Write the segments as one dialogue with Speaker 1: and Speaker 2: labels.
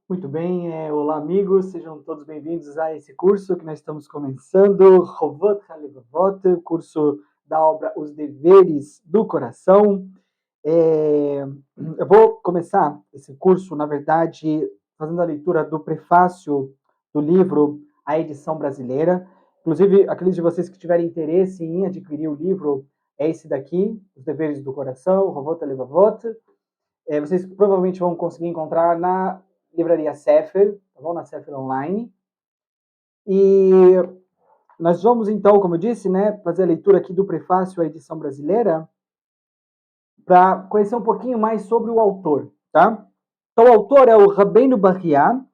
Speaker 1: Muito bem, olá amigos, sejam todos bem-vindos a esse curso que nós estamos começando, Rovot HaLevavot, curso da obra Os Deveres do Coração. Eu vou começar esse curso, na verdade, fazendo a leitura do prefácio do livro A Edição Brasileira. Inclusive, aqueles de vocês que tiverem interesse em adquirir o livro, é esse daqui, Os Deveres do Coração, Rovot HaLevavot. Vocês provavelmente vão conseguir encontrar na livraria Sefer, tá bom? Na Sefer Online. E nós vamos então, como eu disse, né, fazer a leitura aqui do prefácio à edição brasileira para conhecer um pouquinho mais sobre o autor, tá? Então o autor é o Rabbeinu Bachya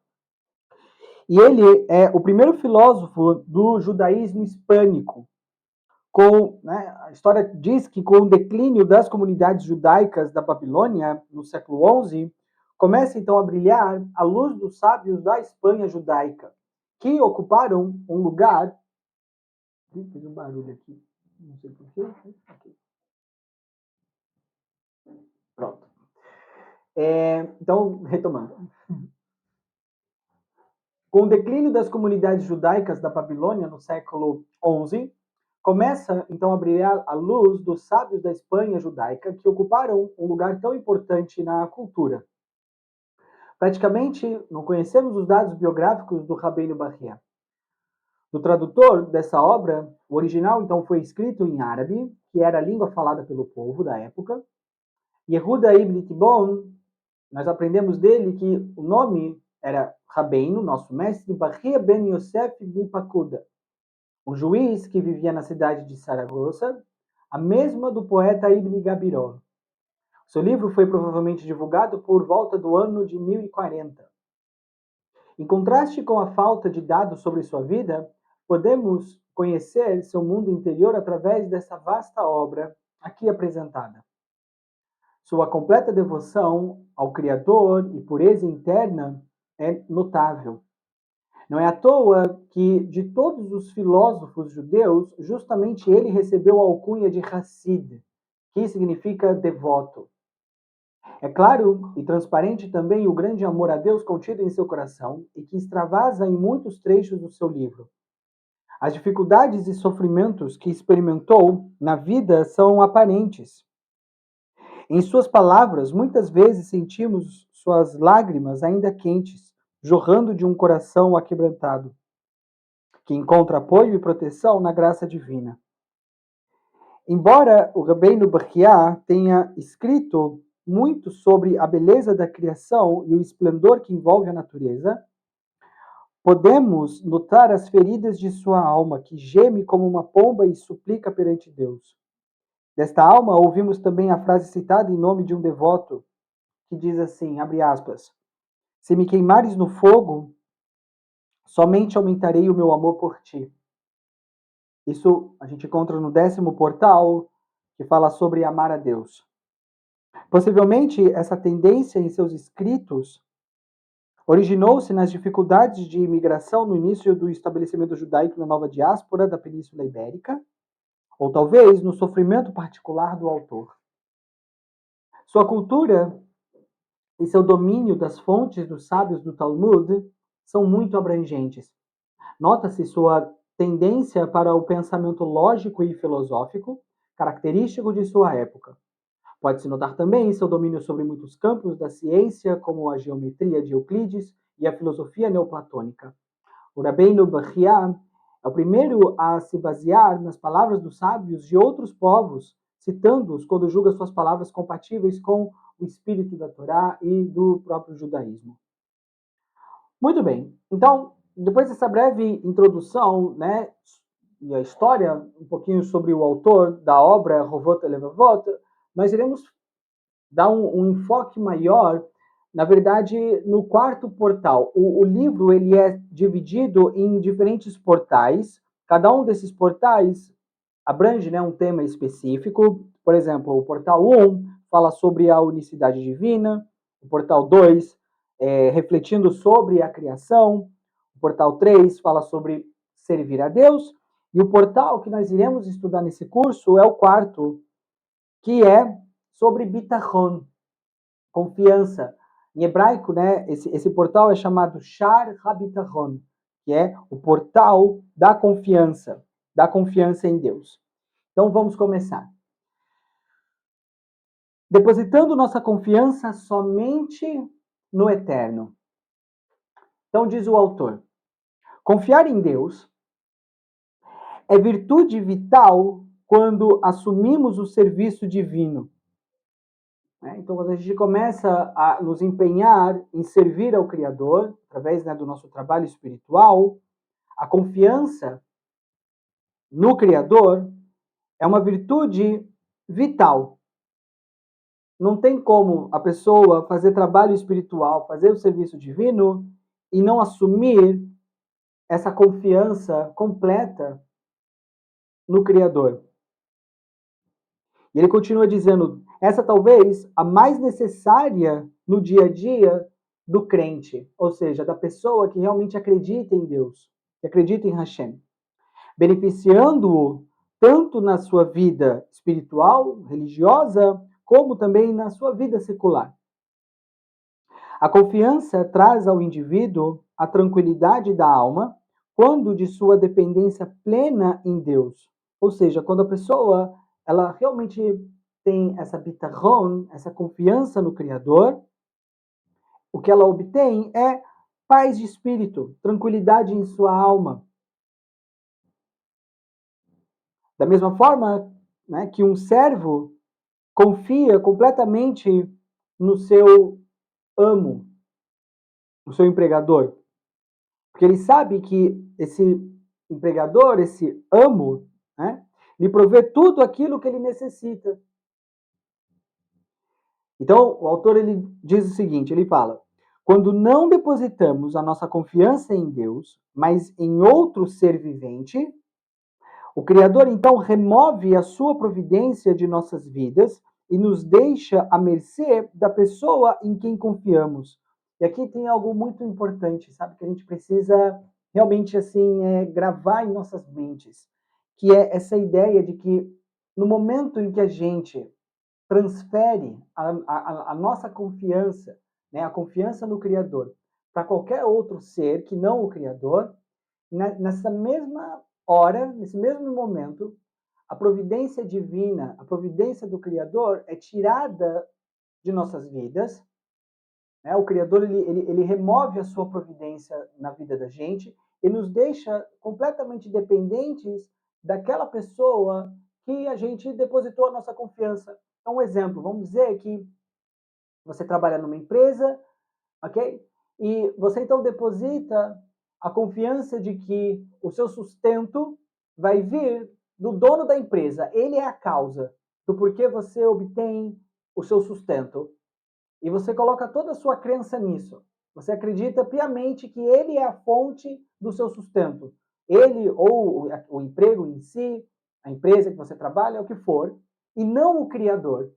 Speaker 1: e ele é o primeiro filósofo do judaísmo hispânico. A história diz que com o declínio das comunidades judaicas da Babilônia, no século XI, começa então a brilhar a luz dos sábios da Espanha judaica, que ocuparam um lugar. Fiz um barulho aqui, não sei porquê. Pronto. Então, retomando. Com o declínio das comunidades judaicas da Babilônia no século XI, começa então a brilhar a luz dos sábios da Espanha judaica que ocuparam um lugar tão importante na cultura. Praticamente não conhecemos os dados biográficos do Rabbeinu Bachya. Do tradutor dessa obra, o original então foi escrito em árabe, que era a língua falada pelo povo da época. Yehuda ibn Tibon, nós aprendemos dele que o nome era Rabbeinu, nosso mestre, Bachya ben Yosef ibn Pakuda, um juiz que vivia na cidade de Saragossa, a mesma do poeta Ibn Gabirol. Seu livro foi provavelmente divulgado por volta do ano de 1040. Em contraste com a falta de dados sobre sua vida, podemos conhecer seu mundo interior através dessa vasta obra aqui apresentada. Sua completa devoção ao Criador e pureza interna é notável. Não é à toa que, de todos os filósofos judeus, justamente ele recebeu a alcunha de Hassid, que significa devoto. É claro e transparente também o grande amor a Deus contido em seu coração e que extravasa em muitos trechos do seu livro. As dificuldades e sofrimentos que experimentou na vida são aparentes. Em suas palavras, muitas vezes sentimos suas lágrimas ainda quentes, jorrando de um coração aquebrantado, que encontra apoio e proteção na graça divina. Embora o Rabbeinu Bachya tenha escrito muito sobre a beleza da criação e o esplendor que envolve a natureza, podemos notar as feridas de sua alma, que geme como uma pomba e suplica perante Deus. Desta alma, ouvimos também a frase citada em nome de um devoto, que diz assim, abre aspas, se me queimares no fogo, somente aumentarei o meu amor por ti. Isso a gente encontra no 10º portal, que fala sobre amar a Deus. Possivelmente, essa tendência em seus escritos originou-se nas dificuldades de imigração no início do estabelecimento judaico na nova diáspora da Península Ibérica, ou talvez no sofrimento particular do autor. Sua cultura e seu domínio das fontes dos sábios do Talmud são muito abrangentes. Nota-se sua tendência para o pensamento lógico e filosófico, característico de sua época. Pode-se notar também seu domínio sobre muitos campos da ciência, como a geometria de Euclides e a filosofia neoplatônica. O Rabbeinu Bachya é o primeiro a se basear nas palavras dos sábios de outros povos, citando-os quando julga suas palavras compatíveis com o espírito da Torá e do próprio judaísmo. Muito bem, então, depois dessa breve introdução, né, e a história, um pouquinho sobre o autor da obra Rovot HaLevavot, nós iremos dar um enfoque maior, na verdade, no 4º portal. O livro ele é dividido em diferentes portais. Cada um desses portais abrange, né, um tema específico. Por exemplo, o portal 1 fala sobre a unicidade divina. O portal 2, refletindo sobre a criação. O portal 3 fala sobre servir a Deus. E o portal que nós iremos estudar nesse curso é o 4º, que é sobre bitachon, confiança. Em hebraico, né, esse portal é chamado Shar HaBitachon, que é o portal da confiança em Deus. Então vamos começar. Depositando nossa confiança somente no eterno. Então diz o autor: confiar em Deus é virtude vital quando assumimos o serviço divino. Então, quando a gente começa a nos empenhar em servir ao Criador, através, né, do nosso trabalho espiritual, a confiança no Criador é uma virtude vital. Não tem como a pessoa fazer trabalho espiritual, fazer o serviço divino e não assumir essa confiança completa no Criador. E ele continua dizendo, essa talvez a mais necessária no dia a dia do crente, ou seja, da pessoa que realmente acredita em Deus, que acredita em Hashem, beneficiando-o tanto na sua vida espiritual, religiosa, como também na sua vida secular. A confiança traz ao indivíduo a tranquilidade da alma quando de sua dependência plena em Deus. Ou seja, quando a pessoa ela realmente tem essa bitachon, essa confiança no Criador, o que ela obtém é paz de espírito, tranquilidade em sua alma. Da mesma forma, né, que um servo confia completamente no seu amo, no seu empregador. Porque ele sabe que esse empregador, esse amo, né, lhe provê tudo aquilo que ele necessita. Então, o autor ele diz o seguinte, ele fala: quando não depositamos a nossa confiança em Deus, mas em outro ser vivente, o Criador então remove a sua providência de nossas vidas e nos deixa à mercê da pessoa em quem confiamos. E aqui tem algo muito importante, sabe, que a gente precisa realmente assim gravar em nossas mentes, que é essa ideia de que no momento em que a gente transfere a nossa confiança, né, a confiança no Criador, para qualquer outro ser que não o Criador, nessa mesma hora, nesse mesmo momento, a providência divina, a providência do Criador é tirada de nossas vidas. Né? O Criador ele remove a sua providência na vida da gente e nos deixa completamente dependentes daquela pessoa que a gente depositou a nossa confiança. Então, um exemplo, vamos dizer que você trabalha numa empresa, ok? E você então deposita a confiança de que o seu sustento vai vir do dono da empresa. Ele é a causa do porquê você obtém o seu sustento. E você coloca toda a sua crença nisso. Você acredita piamente que ele é a fonte do seu sustento. Ele ou o emprego em si, a empresa que você trabalha, o que for, e não o Criador.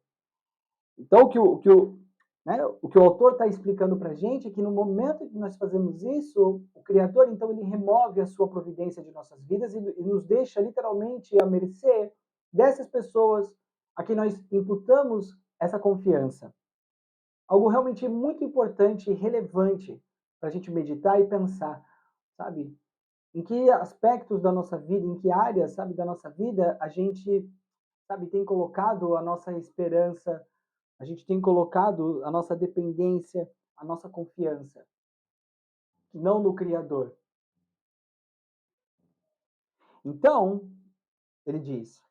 Speaker 1: Então, o que o autor está explicando para a gente é que no momento que nós fazemos isso, o Criador, então, ele remove a sua providência de nossas vidas e nos deixa literalmente à mercê dessas pessoas a quem nós imputamos essa confiança. Algo realmente muito importante e relevante para a gente meditar e pensar, sabe? Em que aspectos da nossa vida, em que áreas, sabe, da nossa vida a gente, sabe, tem colocado a nossa esperança, a gente tem colocado a nossa dependência, a nossa confiança, não no Criador. Então, ele diz,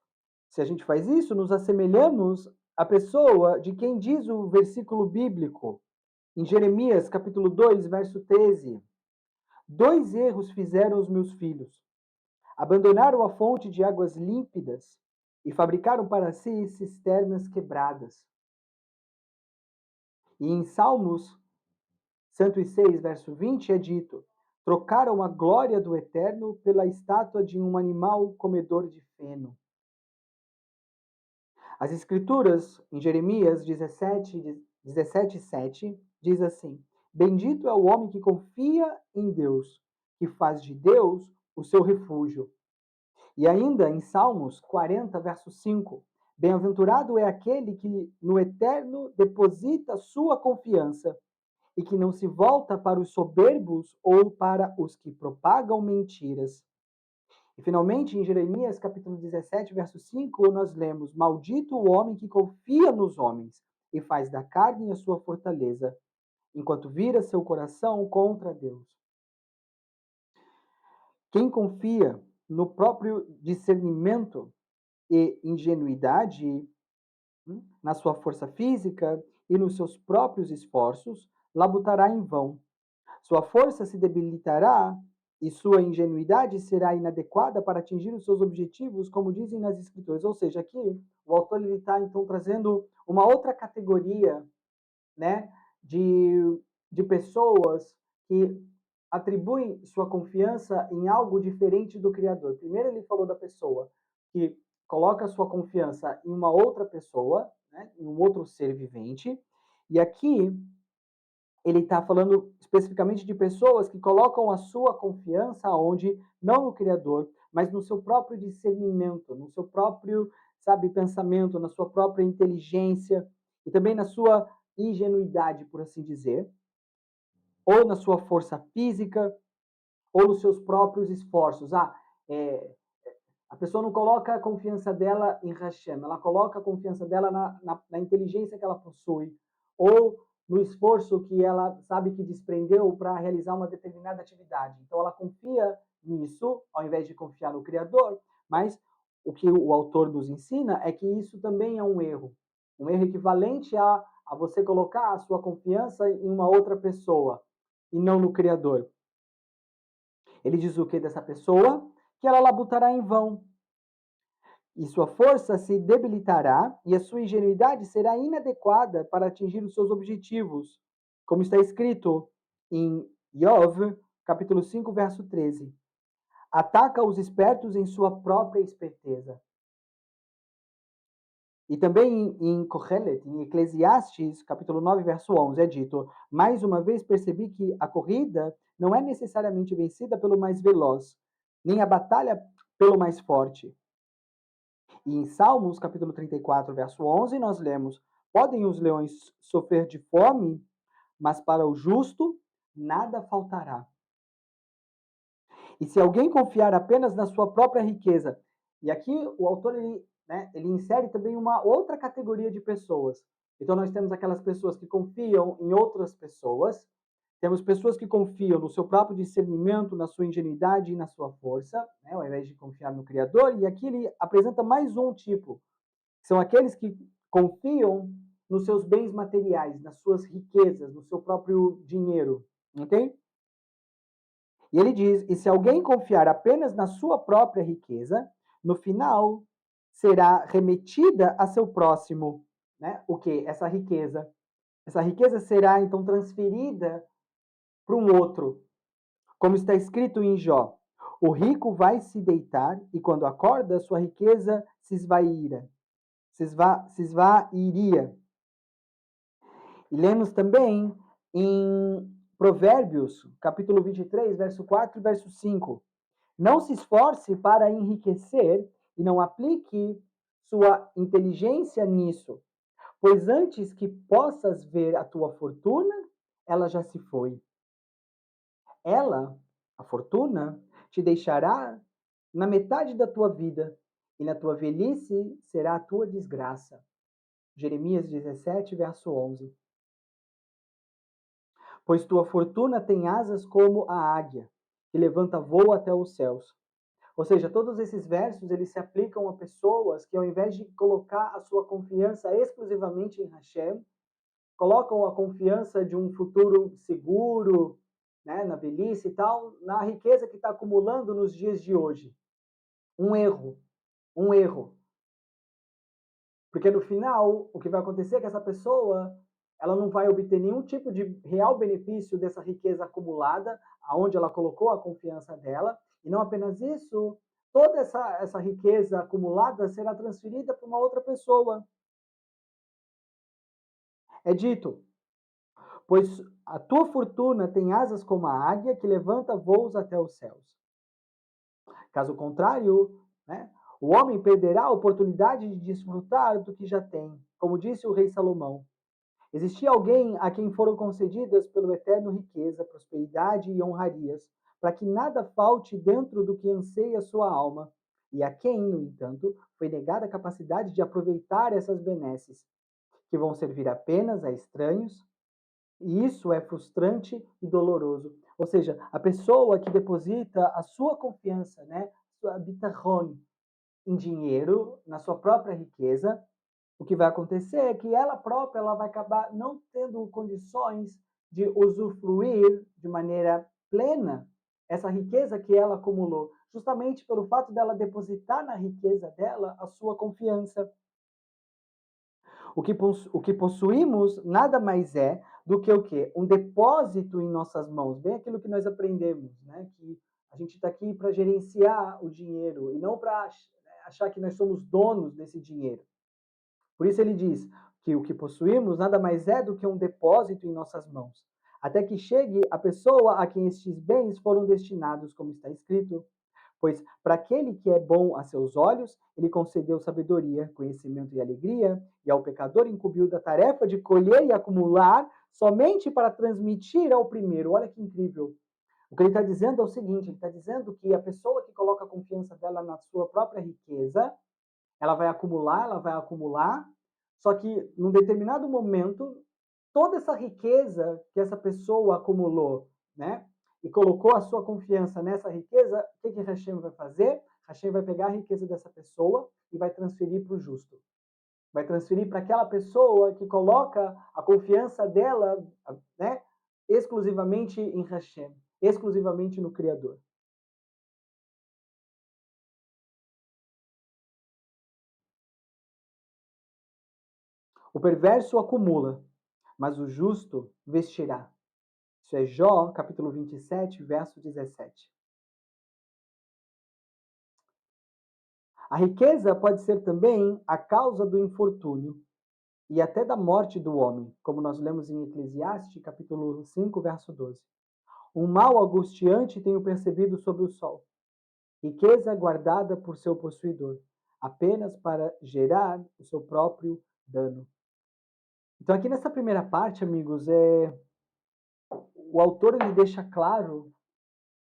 Speaker 1: se a gente faz isso, nos assemelhamos à pessoa de quem diz o versículo bíblico, em Jeremias, capítulo 2, verso 13. 2 erros fizeram os meus filhos. Abandonaram a fonte de águas límpidas e fabricaram para si cisternas quebradas. E em Salmos 106, verso 20, é dito: trocaram a glória do Eterno pela estátua de um animal comedor de feno. As Escrituras, em Jeremias 17, 7, diz assim: bendito é o homem que confia em Deus, que faz de Deus o seu refúgio. E ainda em Salmos 40, verso 5, bem-aventurado é aquele que no Eterno deposita sua confiança e que não se volta para os soberbos ou para os que propagam mentiras. E finalmente, em Jeremias capítulo 17, verso 5, nós lemos: Maldito o homem que confia nos homens e faz da carne a sua fortaleza, enquanto vira seu coração contra Deus. Quem confia no próprio discernimento e ingenuidade, na sua força física e nos seus próprios esforços, labutará em vão. Sua força se debilitará e sua ingenuidade será inadequada para atingir os seus objetivos, como dizem nas Escrituras. Ou seja, aqui o autor está então trazendo uma outra categoria, né, de pessoas que atribuem sua confiança em algo diferente do Criador. Primeiro ele falou da pessoa que coloca sua confiança em uma outra pessoa, né, em um outro ser vivente. E aqui ele está falando especificamente de pessoas que colocam a sua confiança onde? Não no Criador, mas no seu próprio discernimento, no seu próprio, sabe, pensamento, na sua própria inteligência e também na sua ingenuidade, por assim dizer, ou na sua força física, ou nos seus próprios esforços. É, a pessoa não coloca a confiança dela em Hashem, ela coloca a confiança dela na inteligência que ela possui, ou no esforço que ela sabe que desprendeu para realizar uma determinada atividade. Então ela confia nisso, ao invés de confiar no Criador, mas o que o autor nos ensina é que isso também é um erro equivalente a você colocar a sua confiança em uma outra pessoa e não no Criador. Ele diz o que dessa pessoa? Que ela labutará em vão, e sua força se debilitará e a sua ingenuidade será inadequada para atingir os seus objetivos, como está escrito em Yov, capítulo 5, verso 13. Ataca os espertos em sua própria esperteza. E também em Kohelet, em Eclesiastes, capítulo 9, verso 11, é dito: Mais uma vez percebi que a corrida não é necessariamente vencida pelo mais veloz, nem a batalha pelo mais forte. E em Salmos, capítulo 34, verso 11, nós lemos: Podem os leões sofrer de fome, mas para o justo nada faltará. E se alguém confiar apenas na sua própria riqueza, e aqui o autor ele insere também uma outra categoria de pessoas. Então nós temos aquelas pessoas que confiam em outras pessoas, temos pessoas que confiam no seu próprio discernimento, na sua ingenuidade e na sua força, né, ao invés de confiar no Criador. E aqui ele apresenta mais um tipo, são aqueles que confiam nos seus bens materiais, nas suas riquezas, no seu próprio dinheiro, ok? E ele diz: e se alguém confiar apenas na sua própria riqueza, no final será remetida a seu próximo, né? O que? Essa riqueza. Essa riqueza será então transferida para um outro, como está escrito em Jó: o rico vai se deitar e quando acorda, sua riqueza se esvairá. Se esvairia. E lemos também em Provérbios, capítulo 23, verso 4 e verso 5. Não se esforce para enriquecer e não aplique sua inteligência nisso, pois antes que possas ver a tua fortuna, ela já se foi. Ela, a fortuna, te deixará na metade da tua vida, e na tua velhice será a tua desgraça. Jeremias 17, verso 11. Pois tua fortuna tem asas como a águia, que levanta voo até os céus. Ou seja, todos esses versos eles se aplicam a pessoas que, ao invés de colocar a sua confiança exclusivamente em Hashem, colocam a confiança de um futuro seguro, né, na velhice e tal, na riqueza que está acumulando nos dias de hoje. Um erro, um erro. Porque no final, o que vai acontecer é que essa pessoa ela não vai obter nenhum tipo de real benefício dessa riqueza acumulada, aonde ela colocou a confiança dela, e não apenas isso, toda essa riqueza acumulada será transferida para uma outra pessoa. É dito, pois a tua fortuna tem asas como a águia que levanta voos até os céus. Caso contrário, né, o homem perderá a oportunidade de desfrutar do que já tem, como disse o rei Salomão. Existia alguém a quem foram concedidas pelo Eterno riqueza, prosperidade e honrarias, para que nada falte dentro do que anseia sua alma, e a quem, no entanto, foi negada a capacidade de aproveitar essas benesses, que vão servir apenas a estranhos, e isso é frustrante e doloroso. Ou seja, a pessoa que deposita a sua confiança, né, sua bitachon, em dinheiro, na sua própria riqueza, o que vai acontecer é que ela própria ela vai acabar não tendo condições de usufruir de maneira plena essa riqueza que ela acumulou, justamente pelo fato dela depositar na riqueza dela a sua confiança. O que possuímos nada mais é do que o quê? Um depósito em nossas mãos, bem aquilo que nós aprendemos, né? Que a gente está aqui para gerenciar o dinheiro e não para achar que nós somos donos desse dinheiro. Por isso ele diz que o que possuímos nada mais é do que um depósito em nossas mãos, até que chegue a pessoa a quem estes bens foram destinados, como está escrito. Pois para aquele que é bom a seus olhos, ele concedeu sabedoria, conhecimento e alegria, e ao pecador incumbiu da tarefa de colher e acumular somente para transmitir ao primeiro. Olha que incrível. O que ele está dizendo é o seguinte: ele está dizendo que a pessoa que coloca a confiança dela na sua própria riqueza, ela vai acumular, só que num determinado momento, toda essa riqueza que essa pessoa acumulou, né? E colocou a sua confiança nessa riqueza, o que que Hashem vai fazer? Hashem vai pegar a riqueza dessa pessoa e vai transferir para o justo. Vai transferir para aquela pessoa que coloca a confiança dela, né, exclusivamente em Hashem, exclusivamente no Criador. O perverso acumula, mas o justo vestirá. Isso é Jó, capítulo 27, verso 17. A riqueza pode ser também a causa do infortúnio e até da morte do homem, como nós lemos em Eclesiastes, capítulo 5, verso 12. Um mal angustiante tenho percebido sobre o sol, riqueza guardada por seu possuidor, apenas para gerar o seu próprio dano. Então aqui nessa primeira parte, amigos, o autor ele deixa claro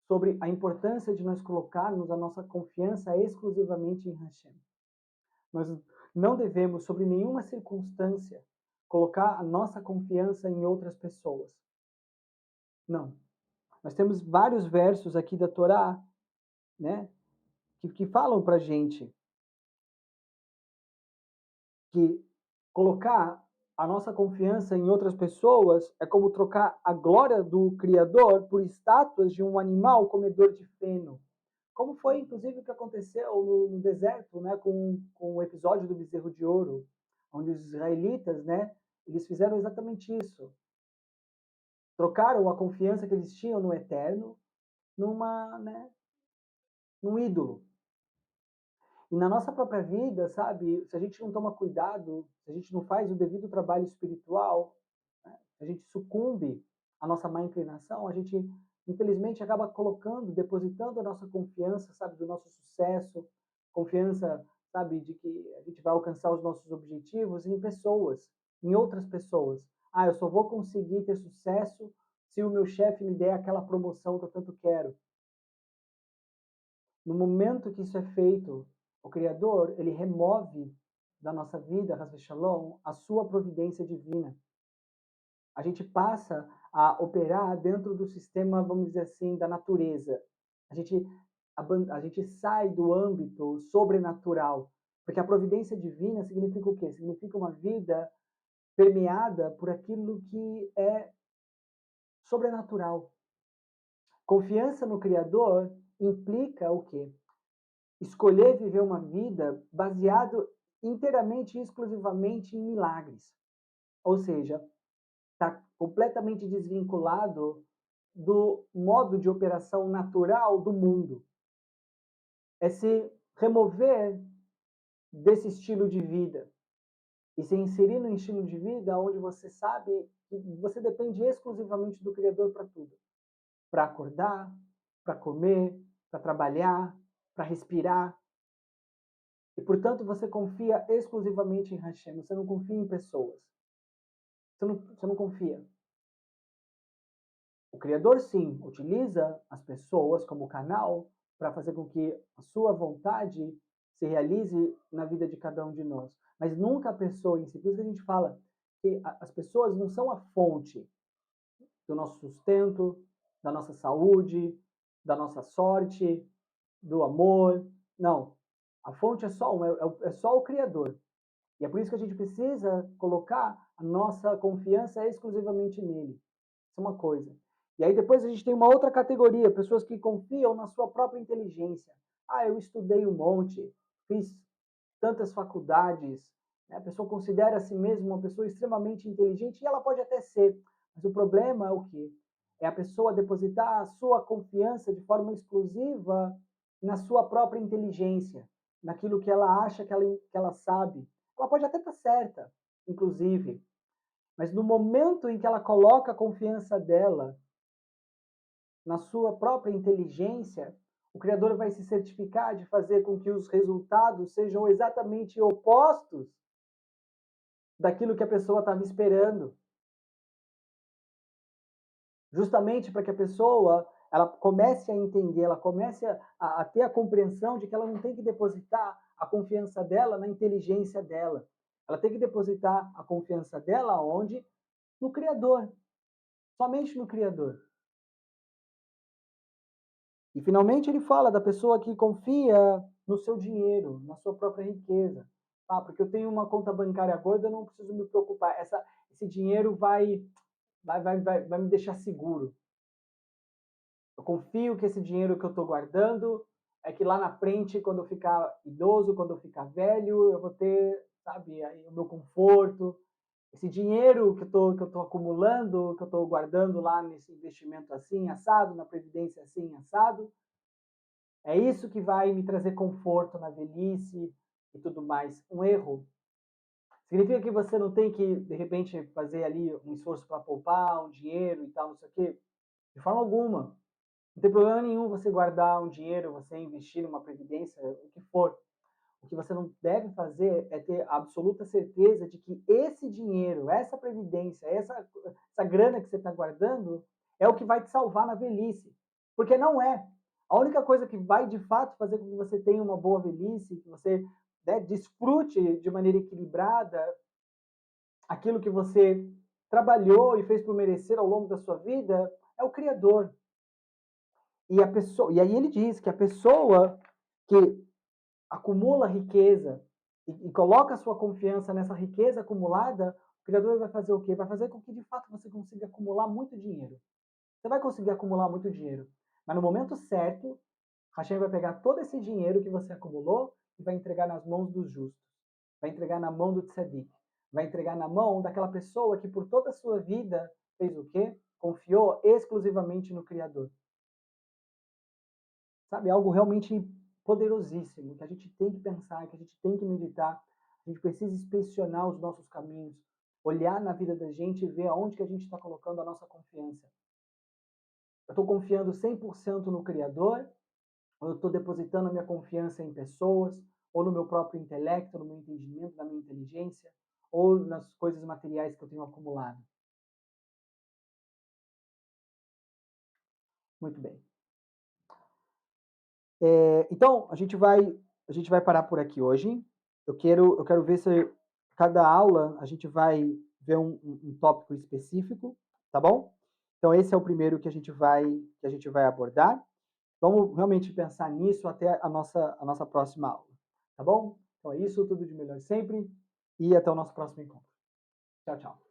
Speaker 1: sobre a importância de nós colocarmos a nossa confiança exclusivamente em Hashem. Nós não devemos, sobre nenhuma circunstância, colocar a nossa confiança em outras pessoas. Não. Nós temos vários versos aqui da Torá, né, que falam para gente que colocar a nossa confiança em outras pessoas é como trocar a glória do Criador por estátuas de um animal comedor de feno. Como foi, inclusive, o que aconteceu no deserto, né, com o episódio do bezerro de ouro, onde os israelitas, né, eles fizeram exatamente isso. Trocaram a confiança que eles tinham no eterno num ídolo. E na nossa própria vida, sabe, se a gente não toma cuidado, se a gente não faz o devido trabalho espiritual, né, a gente sucumbe à nossa má inclinação, a gente, infelizmente, acaba colocando, depositando a nossa confiança, sabe, do nosso sucesso, confiança, sabe, de que a gente vai alcançar os nossos objetivos em pessoas, em outras pessoas. Ah, eu só vou conseguir ter sucesso se o meu chefe me der aquela promoção que eu tanto quero. No momento que isso é feito, o Criador, ele remove da nossa vida, Hasbe Shalom, a sua providência divina. A gente passa a operar dentro do sistema, vamos dizer assim, da natureza. A gente, a gente sai do âmbito sobrenatural, porque a providência divina significa o quê? Significa uma vida permeada por aquilo que é sobrenatural. Confiança no Criador implica o quê? Escolher viver uma vida baseado inteiramente e exclusivamente em milagres. Ou seja, está completamente desvinculado do modo de operação natural do mundo. É se remover desse estilo de vida e se inserir no estilo de vida onde você sabe que você depende exclusivamente do Criador para tudo. Para acordar, para comer, para trabalhar, para respirar. E, portanto, você confia exclusivamente em Hashem, você não confia em pessoas. Você não confia. O Criador, sim, utiliza as pessoas como canal para fazer com que a sua vontade se realize na vida de cada um de nós. Mas nunca a pessoa em si. Por isso que a gente fala que as pessoas não são a fonte do nosso sustento, da nossa saúde, da nossa sorte, do amor. Não. A fonte é só é só o Criador. E é por isso que a gente precisa colocar a nossa confiança exclusivamente nele. Isso é uma coisa. E aí depois a gente tem uma outra categoria, pessoas que confiam na sua própria inteligência. Ah, eu estudei um monte, fiz tantas faculdades, né? A pessoa considera a si mesma uma pessoa extremamente inteligente e ela pode até ser, mas o problema é o quê? É a pessoa depositar a sua confiança de forma exclusiva na sua própria inteligência, naquilo que ela acha que ela sabe. Ela pode até estar certa, inclusive, mas no momento em que ela coloca a confiança dela na sua própria inteligência, o Criador vai se certificar de fazer com que os resultados sejam exatamente opostos daquilo que a pessoa estava esperando. Justamente para que a pessoa ela comece a entender, ela comece a ter a compreensão de que ela não tem que depositar a confiança dela na inteligência dela. Ela tem que depositar a confiança dela onde? No Criador. Somente no Criador. E finalmente ele fala da pessoa que confia no seu dinheiro, na sua própria riqueza. Ah, porque eu tenho uma conta bancária gorda, eu não preciso me preocupar. Esse dinheiro vai me deixar seguro. Eu confio que esse dinheiro que eu estou guardando é que lá na frente, quando eu ficar idoso, quando eu ficar velho, eu vou ter, sabe, aí o meu conforto. Esse dinheiro que eu tô acumulando, que eu estou guardando lá nesse investimento assim, assado, na previdência assim, assado, é isso que vai me trazer conforto na velhice e tudo mais. Um erro. Significa que você não tem que, de repente, fazer ali um esforço para poupar um dinheiro e tal, não sei o quê. De forma alguma. Não tem problema nenhum você guardar um dinheiro, você investir numa previdência, o que for. O que você não deve fazer é ter absoluta certeza de que esse dinheiro, essa previdência, essa grana que você está guardando é o que vai te salvar na velhice. Porque não é. A única coisa que vai de fato fazer com que você tenha uma boa velhice, que você, né, desfrute de maneira equilibrada aquilo que você trabalhou e fez por merecer ao longo da sua vida, é o Criador. E aí ele diz que a pessoa que acumula riqueza e coloca a sua confiança nessa riqueza acumulada, o Criador vai fazer o quê? Vai fazer com que de fato você consiga acumular muito dinheiro. Você vai conseguir acumular muito dinheiro, mas no momento certo, Hashem vai pegar todo esse dinheiro que você acumulou e vai entregar nas mãos dos justos, vai entregar na mão do tzadik, vai entregar na mão daquela pessoa que por toda a sua vida fez o quê? Confiou exclusivamente no Criador. Sabe, algo realmente poderosíssimo, que a gente tem que pensar, que a gente tem que meditar, a gente precisa inspecionar os nossos caminhos, olhar na vida da gente e ver aonde que a gente está colocando a nossa confiança. Eu estou confiando 100% no Criador, ou eu estou depositando a minha confiança em pessoas, ou no meu próprio intelecto, no meu entendimento, na minha inteligência, ou nas coisas materiais que eu tenho acumulado. Muito bem. Então, a gente vai parar por aqui hoje. Eu quero ver se cada aula a gente vai ver um tópico específico, tá bom? Então, esse é o primeiro que a gente vai abordar. Vamos realmente pensar nisso até a nossa próxima aula, tá bom? Então é isso, tudo de melhor sempre e até o nosso próximo encontro. Tchau, tchau.